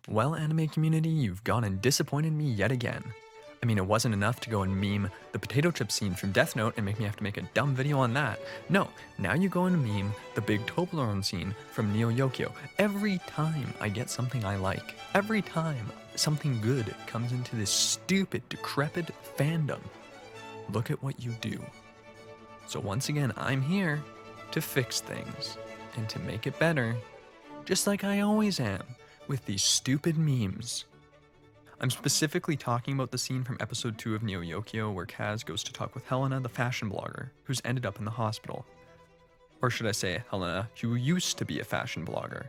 Well, anime community, you've gone and disappointed me yet again. I mean, it wasn't enough to go and meme the potato chip scene from Death Note and make me have to make a dumb video on that. No, now you go and meme the big Toblerone scene from Neo Yokio. Every time I get something I like, every time something good comes into this stupid, decrepit fandom, look at what you do. So once again, I'm here to fix things and to make it better, just like I always am with these stupid memes. I'm specifically talking about the scene from episode 2 of Neo Yokio where Kaz goes to talk with Helena, the fashion blogger, who's ended up in the hospital. Or should I say, Helena, who used to be a fashion blogger.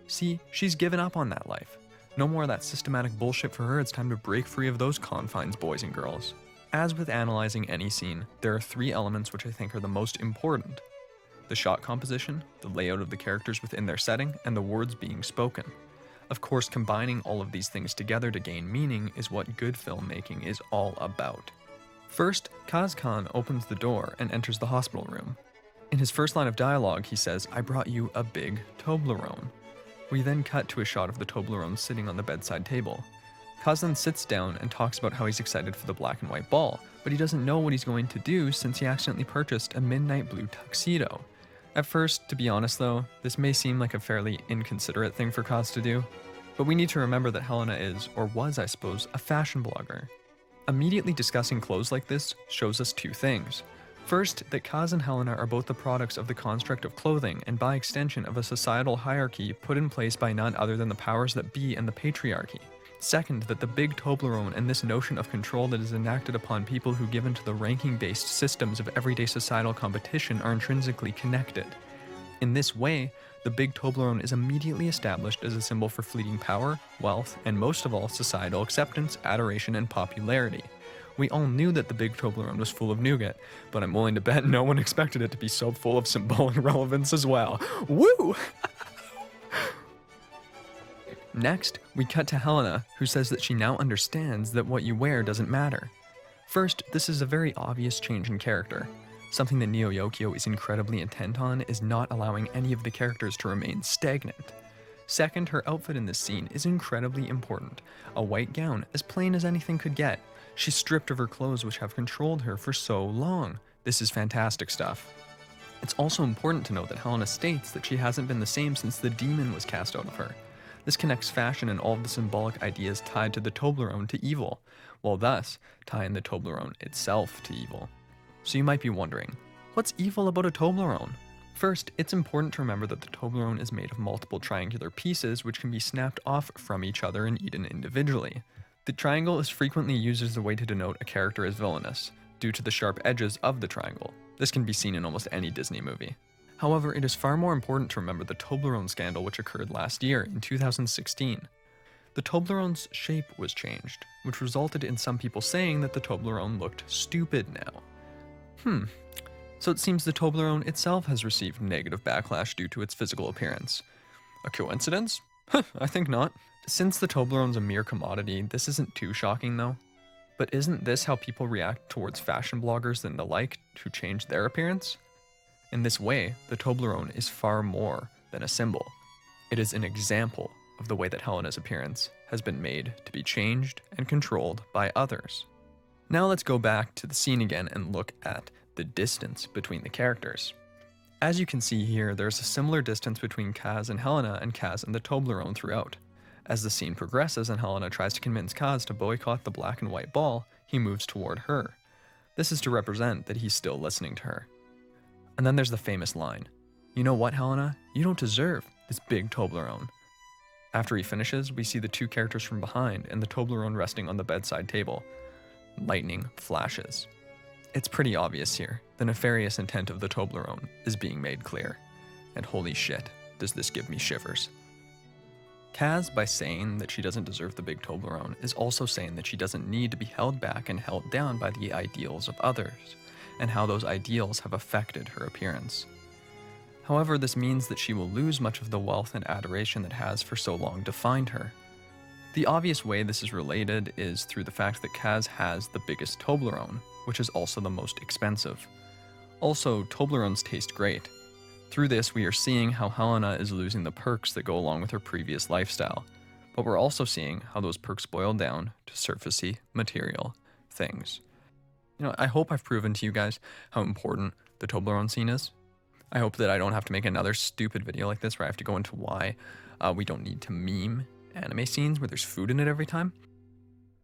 See, she's given up on that life. No more of that systematic bullshit for her, it's time to break free of those confines, boys and girls. As with analyzing any scene, there are 3 elements which I think are the most important. The shot composition, the layout of the characters within their setting, and the words being spoken. Of course, combining all of these things together to gain meaning is what good filmmaking is all about. First, Kaz-kan opens the door and enters the hospital room. In his first line of dialogue, he says, "I brought you a big Toblerone." We then cut to a shot of the Toblerone sitting on the bedside table. Kaz then sits down and talks about how he's excited for the black and white ball, but he doesn't know what he's going to do since he accidentally purchased a midnight blue tuxedo. At first, to be honest though, this may seem like a fairly inconsiderate thing for Kaz to do, but we need to remember that Helena is, or was I suppose, a fashion blogger. Immediately discussing clothes like this shows us 2 things. First, that Kaz and Helena are both the products of the construct of clothing and by extension of a societal hierarchy put in place by none other than the powers that be and the patriarchy. Second, that the big Toblerone and this notion of control that is enacted upon people who give into the ranking-based systems of everyday societal competition are intrinsically connected. In this way, the big Toblerone is immediately established as a symbol for fleeting power, wealth, and most of all, societal acceptance, adoration, and popularity. We all knew that the big Toblerone was full of nougat, but I'm willing to bet no one expected it to be so full of symbolic relevance as well. Woo! Next, we cut to Helena, who says that she now understands that what you wear doesn't matter. First, this is a very obvious change in character. Something that Neo Yokio is incredibly intent on is not allowing any of the characters to remain stagnant. Second, her outfit in this scene is incredibly important. A white gown, as plain as anything could get. She's stripped of her clothes which have controlled her for so long. This is fantastic stuff. It's also important to note that Helena states that she hasn't been the same since the demon was cast out of her. This connects fashion and all of the symbolic ideas tied to the Toblerone to evil, while thus tying the Toblerone itself to evil. So you might be wondering, what's evil about a Toblerone? First, it's important to remember that the Toblerone is made of multiple triangular pieces which can be snapped off from each other and eaten individually. The triangle is frequently used as a way to denote a character as villainous, due to the sharp edges of the triangle. This can be seen in almost any Disney movie. However, it is far more important to remember the Toblerone scandal which occurred last year in 2016. The Toblerone's shape was changed, which resulted in some people saying that the Toblerone looked stupid now. So it seems the Toblerone itself has received negative backlash due to its physical appearance. A coincidence? I think not. Since the Toblerone's a mere commodity, this isn't too shocking though. But isn't this how people react towards fashion bloggers and the like who change their appearance? In this way, the Toblerone is far more than a symbol. It is an example of the way that Helena's appearance has been made to be changed and controlled by others. Now let's go back to the scene again and look at the distance between the characters. As you can see here, there's a similar distance between Kaz and Helena and Kaz and the Toblerone throughout. As the scene progresses and Helena tries to convince Kaz to boycott the black and white ball, he moves toward her. This is to represent that he's still listening to her. And then there's the famous line, "You know what, Helena? You don't deserve this big Toblerone." After he finishes, we see the 2 characters from behind and the Toblerone resting on the bedside table. Lightning flashes. It's pretty obvious here. The nefarious intent of the Toblerone is being made clear. And holy shit, does this give me shivers. Kaz, by saying that she doesn't deserve the big Toblerone, is also saying that she doesn't need to be held back and held down by the ideals of others, and how those ideals have affected her appearance. However, this means that she will lose much of the wealth and adoration that has for so long defined her. The obvious way this is related is through the fact that Kaz has the biggest Toblerone, which is also the most expensive. Also, Toblerones taste great. Through this, we are seeing how Helena is losing the perks that go along with her previous lifestyle. but we're also seeing how those perks boil down to surfacey, material things. I hope I've proven to you guys how important the Toblerone scene is. I hope that I don't have to make another stupid video like this where I have to go into why we don't need to meme anime scenes where there's food in it every time.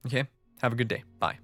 Okay, have a good day. Bye.